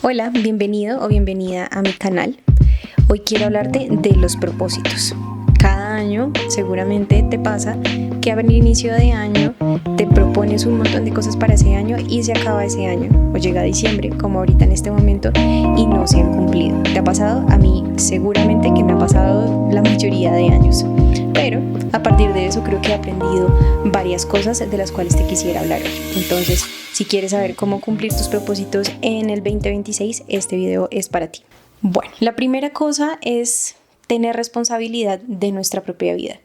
Hola, bienvenido o bienvenida a mi canal. Hoy quiero hablarte de los propósitos. Cada año seguramente te pasa que a venir inicio de año te propones un montón de cosas para ese año y se acaba ese año o llega diciembre como ahorita en este momento y no se han cumplido. ¿Te ha pasado? A mí seguramente que me ha pasado la mayoría de años, pero a partir de eso creo que he aprendido varias cosas de las cuales te quisiera hablar hoy. Entonces, si quieres saber cómo cumplir tus propósitos en el 2026, este video es para ti. Bueno, la primera cosa es tener responsabilidad de nuestra propia vida.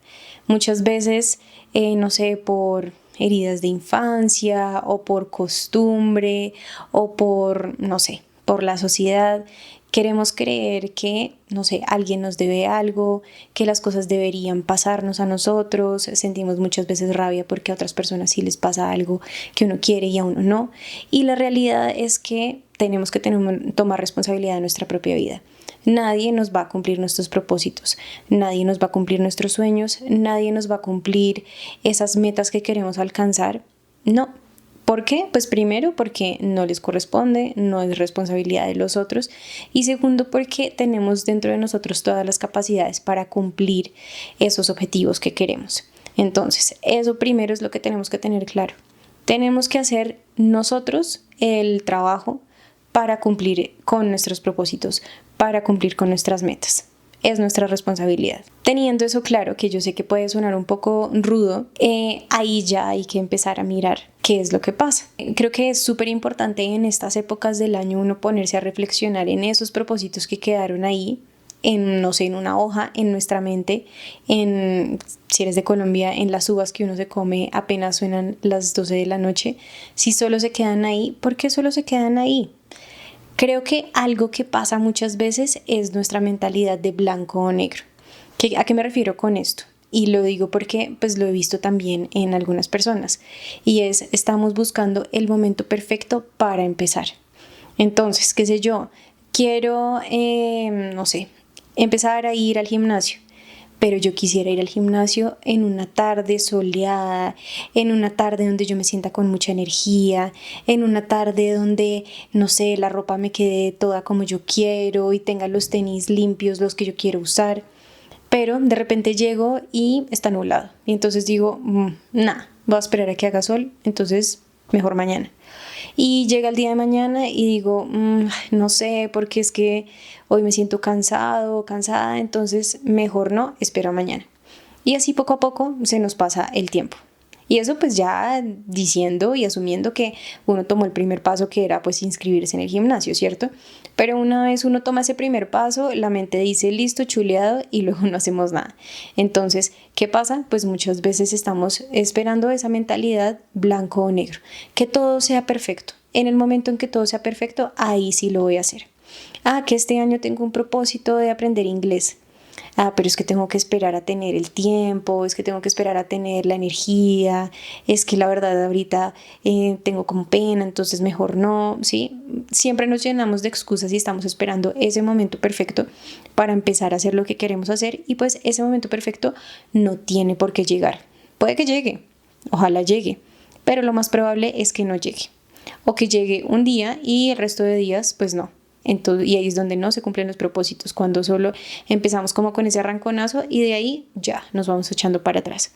Muchas veces, no sé, por heridas de infancia o por costumbre o por, no sé, por la sociedad, queremos creer que, no sé, alguien nos debe algo, que las cosas deberían pasarnos a nosotros, sentimos muchas veces rabia porque a otras personas sí les pasa algo que uno quiere y a uno no. Y la realidad es que tenemos que tomar responsabilidad de nuestra propia vida. Nadie nos va a cumplir nuestros propósitos, nadie nos va a cumplir nuestros sueños, nadie nos va a cumplir esas metas que queremos alcanzar. No. ¿Por qué? Pues primero porque no les corresponde, no es responsabilidad de los otros, y segundo porque tenemos dentro de nosotros todas las capacidades para cumplir esos objetivos que queremos. Entonces, eso primero es lo que tenemos que tener claro. Tenemos que hacer nosotros el trabajo para cumplir con nuestros propósitos, para cumplir con nuestras metas. Es nuestra responsabilidad. Teniendo eso claro, que yo sé que puede sonar un poco rudo, ahí ya hay que empezar a mirar qué es lo que pasa. Creo que es súper importante en estas épocas del año uno ponerse a reflexionar en esos propósitos que quedaron ahí, en, no sé, en una hoja, en nuestra mente, en, si eres de Colombia, en las uvas que uno se come apenas suenan las 12 de la noche. Si solo se quedan ahí, ¿por qué solo se quedan ahí? Creo que algo que pasa muchas veces es nuestra mentalidad de blanco o negro. ¿A qué me refiero con esto? Y lo digo porque pues lo he visto también en algunas personas. Y es, estamos buscando el momento perfecto para empezar. Entonces, qué sé yo, quiero, no sé, empezar a ir al gimnasio. Pero yo quisiera ir al gimnasio en una tarde soleada, en una tarde donde yo me sienta con mucha energía, en una tarde donde, no sé, la ropa me quede toda como yo quiero y tenga los tenis limpios, los que yo quiero usar. Pero de repente llego y está nublado. Y entonces digo, nada, voy a esperar a que haga sol, entonces mejor mañana. Y llega el día de mañana y digo, no sé, porque es que hoy me siento cansado, cansada, entonces mejor no, espero a mañana. Y así poco a poco se nos pasa el tiempo. Y eso pues ya diciendo y asumiendo que uno tomó el primer paso, que era pues inscribirse en el gimnasio, ¿cierto? Pero una vez uno toma ese primer paso, la mente dice listo, chuleado, y luego no hacemos nada. Entonces, ¿qué pasa? Pues muchas veces estamos esperando esa mentalidad blanco o negro, que todo sea perfecto. En el momento en que todo sea perfecto, ahí sí lo voy a hacer. Ah, que este año tengo un propósito de aprender inglés. Ah, pero es que tengo que esperar a tener el tiempo, es que tengo que esperar a tener la energía, es que la verdad ahorita tengo como pena, entonces mejor no, ¿sí? Siempre nos llenamos de excusas y estamos esperando ese momento perfecto para empezar a hacer lo que queremos hacer y pues ese momento perfecto no tiene por qué llegar. Puede que llegue, ojalá llegue, pero lo más probable es que no llegue. O que llegue un día y el resto de días pues no. Entonces, y ahí es donde no se cumplen los propósitos, cuando solo empezamos como con ese arranconazo y de ahí ya nos vamos echando para atrás.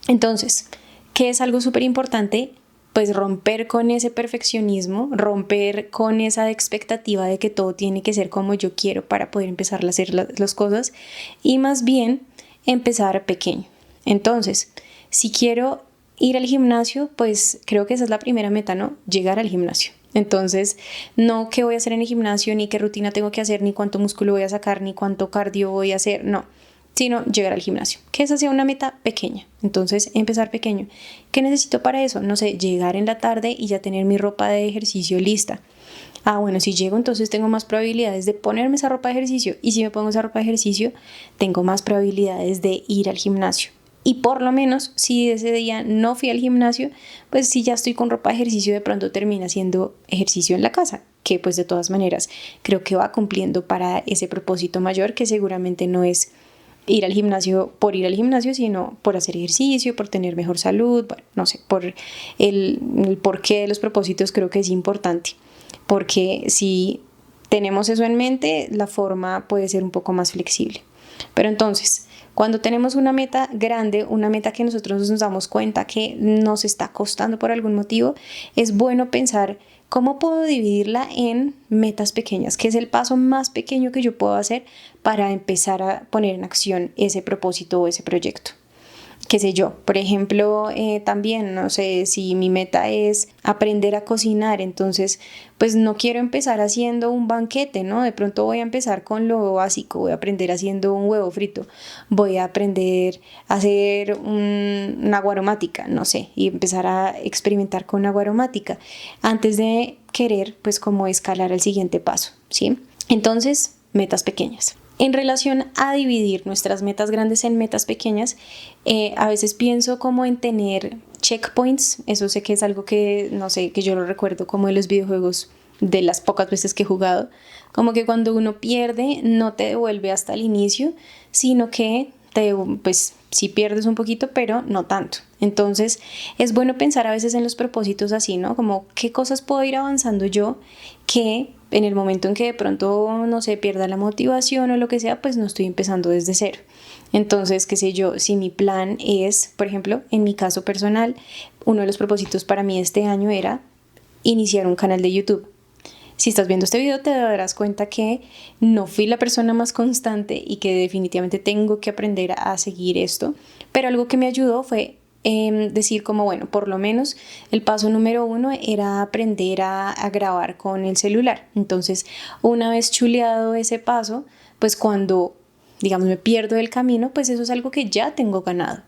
Entonces, ¿qué es algo súper importante? Pues romper con ese perfeccionismo, romper con esa expectativa de que todo tiene que ser como yo quiero para poder empezar a hacer las cosas y más bien empezar pequeño. Entonces, si quiero ir al gimnasio, pues creo que esa es la primera meta, ¿no? Llegar al gimnasio. Entonces, no qué voy a hacer en el gimnasio, ni qué rutina tengo que hacer, ni cuánto músculo voy a sacar, ni cuánto cardio voy a hacer, no, sino llegar al gimnasio. Que esa sea una meta pequeña. Entonces, empezar pequeño. ¿Qué necesito para eso? No sé, llegar en la tarde y ya tener mi ropa de ejercicio lista. Ah, bueno, si llego entonces tengo más probabilidades de ponerme esa ropa de ejercicio y si me pongo esa ropa de ejercicio, tengo más probabilidades de ir al gimnasio. Y por lo menos si ese día no fui al gimnasio, pues si ya estoy con ropa de ejercicio, de pronto termina haciendo ejercicio en la casa, que pues de todas maneras creo que va cumpliendo para ese propósito mayor que seguramente no es ir al gimnasio por ir al gimnasio, sino por hacer ejercicio, por tener mejor salud, bueno, no sé, por el porqué de los propósitos creo que es importante, porque si tenemos eso en mente, la forma puede ser un poco más flexible. Pero entonces, cuando tenemos una meta grande, una meta que nosotros nos damos cuenta que nos está costando por algún motivo, es bueno pensar cómo puedo dividirla en metas pequeñas, que es el paso más pequeño que yo puedo hacer para empezar a poner en acción ese propósito o ese proyecto. Qué sé yo, por ejemplo, también, no sé, si mi meta es aprender a cocinar, entonces, pues no quiero empezar haciendo un banquete, ¿no? De pronto voy a empezar con lo básico, voy a aprender haciendo un huevo frito, voy a aprender a hacer una agua aromática, no sé, y empezar a experimentar con agua aromática, antes de querer, pues, como escalar al siguiente paso, ¿sí? Entonces, metas pequeñas. En relación a dividir nuestras metas grandes en metas pequeñas, a veces pienso como en tener checkpoints. Eso sé que es algo que, no sé, que yo lo recuerdo como de los videojuegos, de las pocas veces que he jugado, como que cuando uno pierde no te devuelve hasta el inicio, sino que pues sí pierdes un poquito, pero no tanto. Entonces es bueno pensar a veces en los propósitos así, ¿no? Como qué cosas puedo ir avanzando yo que en el momento en que de pronto, no sé, pierda la motivación o lo que sea, pues no estoy empezando desde cero. Entonces, qué sé yo, si mi plan es, por ejemplo, en mi caso personal, uno de los propósitos para mí este año era iniciar un canal de YouTube. Si estás viendo este video te darás cuenta que no fui la persona más constante y que definitivamente tengo que aprender a seguir esto, pero algo que me ayudó fue decir como, bueno, por lo menos el paso número 1 era aprender a grabar con el celular. Entonces, una vez chuleado ese paso, pues cuando, digamos, me pierdo el camino, pues eso es algo que ya tengo ganado.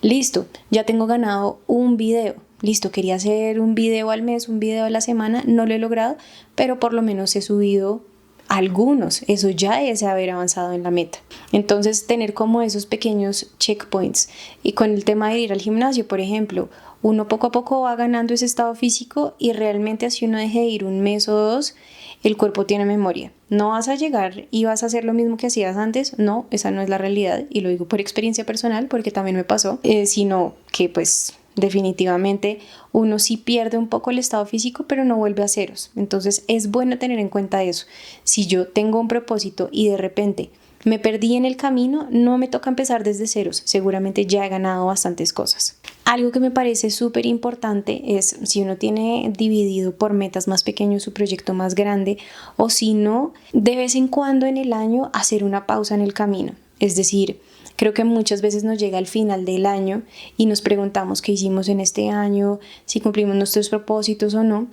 Listo, ya tengo ganado un video. Listo, quería hacer un video al mes, un video a la semana, no lo he logrado, pero por lo menos he subido algunos. Eso ya es haber avanzado en la meta. Entonces, tener como esos pequeños checkpoints. Y con el tema de ir al gimnasio, por ejemplo, uno poco a poco va ganando ese estado físico y realmente así uno deje de ir un mes o dos, el cuerpo tiene memoria. No vas a llegar y vas a hacer lo mismo que hacías antes, no, esa no es la realidad y lo digo por experiencia personal porque también me pasó, sino que pues definitivamente uno sí pierde un poco el estado físico pero no vuelve a ceros. Entonces es bueno tener en cuenta eso. Si yo tengo un propósito y de repente me perdí en el camino, no me toca empezar desde ceros, seguramente ya he ganado bastantes cosas. Algo que me parece súper importante es si uno tiene dividido por metas más pequeños su proyecto más grande o si no, de vez en cuando en el año hacer una pausa en el camino. Es decir, creo que muchas veces nos llega al final del año y nos preguntamos qué hicimos en este año, si cumplimos nuestros propósitos o no,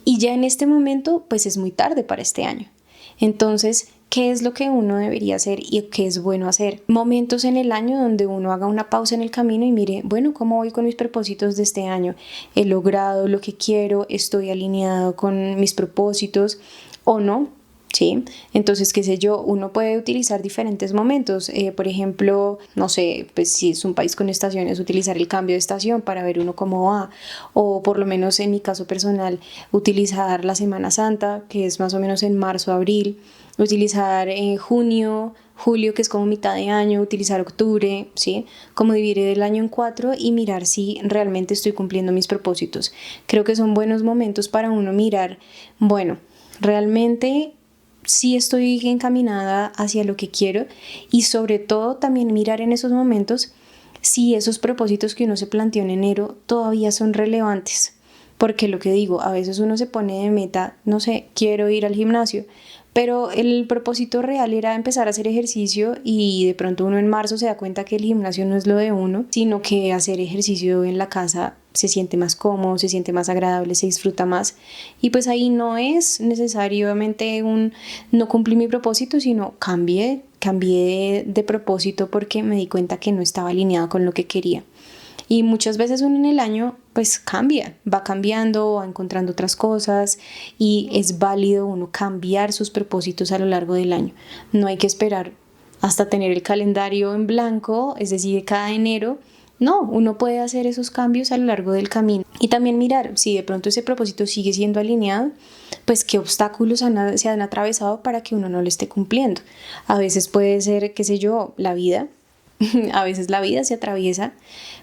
y ya en este momento pues es muy tarde para este año. Entonces, ¿qué es lo que uno debería hacer y qué es bueno hacer? Momentos en el año donde uno haga una pausa en el camino y mire, bueno, ¿cómo voy con mis propósitos de este año? ¿He logrado lo que quiero? ¿Estoy alineado con mis propósitos o no? ¿Sí? Entonces, qué sé yo, uno puede utilizar diferentes momentos, por ejemplo, no sé, pues si es un país con estaciones, utilizar el cambio de estación para ver uno cómo va, o por lo menos en mi caso personal, utilizar la Semana Santa, que es más o menos en marzo, abril, utilizar junio, julio, que es como mitad de año, utilizar octubre, ¿sí? Como dividir el año en 4 y mirar si realmente estoy cumpliendo mis propósitos. Creo que son buenos momentos para uno mirar, bueno, realmente sí estoy encaminada hacia lo que quiero y sobre todo también mirar en esos momentos si esos propósitos que uno se planteó en enero todavía son relevantes. Porque lo que digo, a veces uno se pone de meta, no sé, quiero ir al gimnasio, pero el propósito real era empezar a hacer ejercicio y de pronto uno en marzo se da cuenta que el gimnasio no es lo de uno, sino que hacer ejercicio en la casa se siente más cómodo, se siente más agradable, se disfruta más y pues ahí no es necesariamente no cumplí mi propósito, sino cambié de propósito porque me di cuenta que no estaba alineado con lo que quería. Y muchas veces uno en el año pues cambia, va cambiando, va encontrando otras cosas y es válido uno cambiar sus propósitos a lo largo del año. No hay que esperar hasta tener el calendario en blanco, es decir, cada enero. No, uno puede hacer esos cambios a lo largo del camino y también mirar si de pronto ese propósito sigue siendo alineado, pues qué obstáculos se han atravesado para que uno no lo esté cumpliendo. A veces puede ser, qué sé yo, la vida. A veces la vida se atraviesa,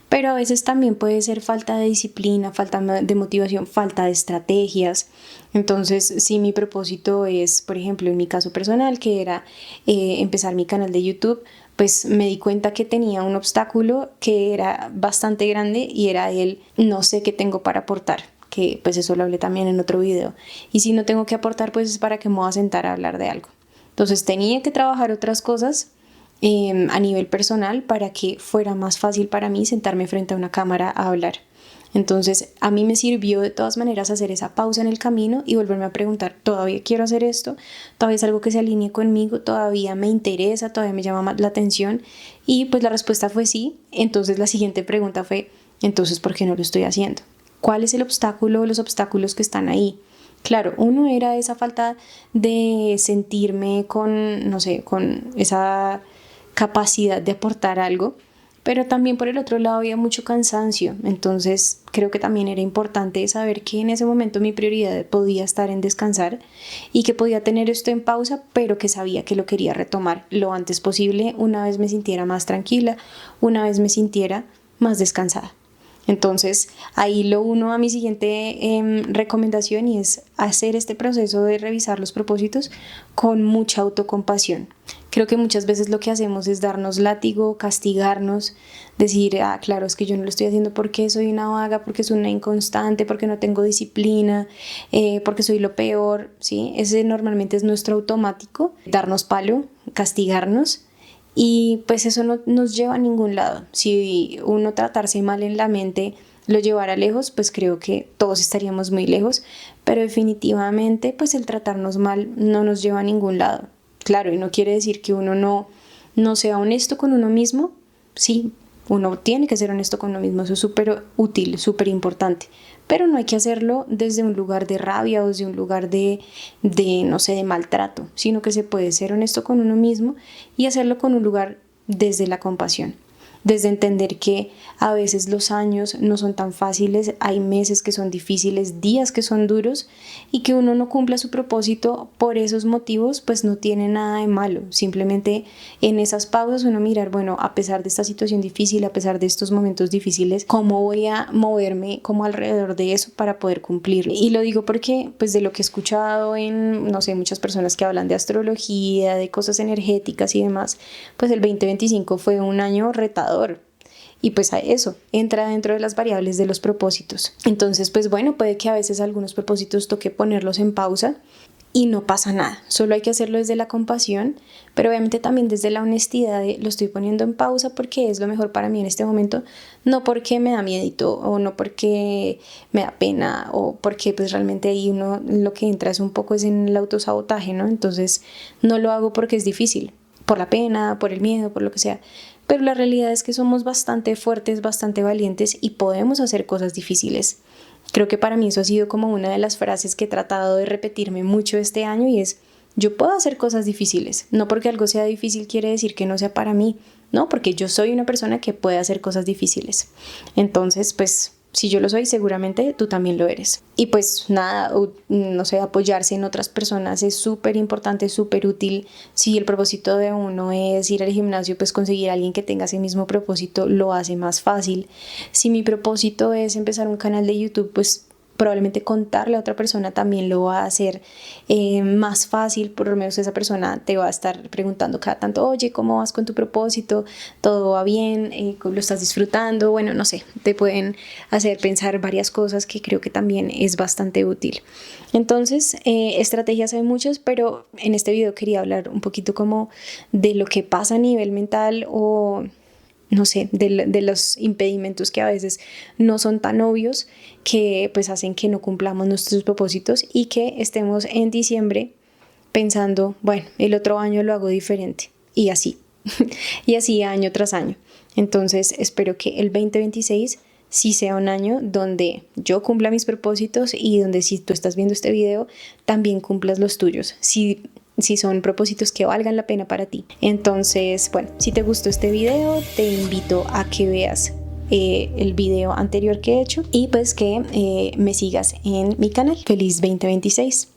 pero a veces también puede ser falta de disciplina, falta de motivación, falta de estrategias. Entonces, si mi propósito es, por ejemplo, en mi caso personal, que era empezar mi canal de YouTube, pues me di cuenta que tenía un obstáculo que era bastante grande y era el no sé qué tengo para aportar, que pues eso lo hablé también en otro video. Y si no tengo que aportar, pues es para que me voy a sentar a hablar de algo. Entonces tenía que trabajar otras cosas a nivel personal para que fuera más fácil para mí sentarme frente a una cámara a hablar. Entonces a mí me sirvió de todas maneras hacer esa pausa en el camino y volverme a preguntar, ¿todavía quiero hacer esto? ¿Todavía es algo que se alinee conmigo? ¿Todavía me interesa? ¿Todavía me llama la atención? Y pues la respuesta fue sí. Entonces la siguiente pregunta fue, entonces ¿por qué no lo estoy haciendo? ¿Cuál es el obstáculo o los obstáculos que están ahí? Claro, uno era esa falta de sentirme con, no sé, con esa capacidad de aportar algo, pero también por el otro lado había mucho cansancio. Entonces creo que también era importante saber que en ese momento mi prioridad podía estar en descansar y que podía tener esto en pausa, pero que sabía que lo quería retomar lo antes posible, una vez me sintiera más tranquila, una vez me sintiera más descansada. Entonces ahí lo uno a mi siguiente recomendación, y es hacer este proceso de revisar los propósitos con mucha autocompasión. Creo que muchas veces lo que hacemos es darnos látigo, castigarnos, decir, claro, es que yo no lo estoy haciendo porque soy una vaga, porque soy una inconstante, porque no tengo disciplina, porque soy lo peor, ¿sí? Ese normalmente es nuestro automático, darnos palo, castigarnos. Y pues eso no nos lleva a ningún lado. Si uno tratarse mal en la mente lo llevara lejos, pues creo que todos estaríamos muy lejos, pero definitivamente pues el tratarnos mal no nos lleva a ningún lado. Claro, y no quiere decir que uno no sea honesto con uno mismo. Sí, uno tiene que ser honesto con uno mismo, eso es súper útil, súper importante, pero no hay que hacerlo desde un lugar de rabia o desde un lugar no sé, de maltrato, sino que se puede ser honesto con uno mismo y hacerlo con un lugar desde la compasión, desde entender que a veces los años no son tan fáciles, hay meses que son difíciles, días que son duros, y que uno no cumpla su propósito por esos motivos, pues no tiene nada de malo. Simplemente en esas pausas uno mirar, bueno, a pesar de esta situación difícil, a pesar de estos momentos difíciles, ¿cómo voy a moverme como alrededor de eso para poder cumplir? Y lo digo porque pues de lo que he escuchado en, no sé, muchas personas que hablan de astrología, de cosas energéticas y demás, pues el 2025 fue un año retador. Y pues a eso entra dentro de las variables de los propósitos. Entonces, pues bueno, puede que a veces algunos propósitos toque ponerlos en pausa y no pasa nada. Solo hay que hacerlo desde la compasión, pero obviamente también desde la honestidad de lo estoy poniendo en pausa porque es lo mejor para mí en este momento, no porque me da miedito o no porque me da pena o porque pues realmente ahí uno lo que entra es un poco es en el autosabotaje, ¿no? Entonces no lo hago porque es difícil, por la pena, por el miedo, por lo que sea. Pero la realidad es que somos bastante fuertes, bastante valientes y podemos hacer cosas difíciles. Creo que para mí eso ha sido como una de las frases que he tratado de repetirme mucho este año, y es, yo puedo hacer cosas difíciles. No porque algo sea difícil quiere decir que no sea para mí, no, porque yo soy una persona que puede hacer cosas difíciles. Entonces, pues si yo lo soy, seguramente tú también lo eres. Y pues nada, no sé, apoyarse en otras personas es súper importante, súper útil. Si el propósito de uno es ir al gimnasio, pues conseguir a alguien que tenga ese mismo propósito lo hace más fácil. Si mi propósito es empezar un canal de YouTube, pues probablemente contarle a otra persona también lo va a hacer más fácil. Por lo menos esa persona te va a estar preguntando cada tanto, oye, ¿cómo vas con tu propósito? ¿Todo va bien? ¿Lo estás disfrutando? Bueno, no sé, te pueden hacer pensar varias cosas que creo que también es bastante útil. Entonces, estrategias hay muchas, pero en este video quería hablar un poquito como de lo que pasa a nivel mental o no sé, de los impedimentos que a veces no son tan obvios, que pues hacen que no cumplamos nuestros propósitos y que estemos en diciembre pensando, bueno, el otro año lo hago diferente, y así, y así año tras año. Entonces espero que el 2026 sí sea un año donde yo cumpla mis propósitos y donde, si tú estás viendo este video, también cumplas los tuyos. Si son propósitos que valgan la pena para ti. Entonces, bueno, si te gustó este video, te invito a que veas el video anterior que he hecho y pues que me sigas en mi canal. Feliz 2026.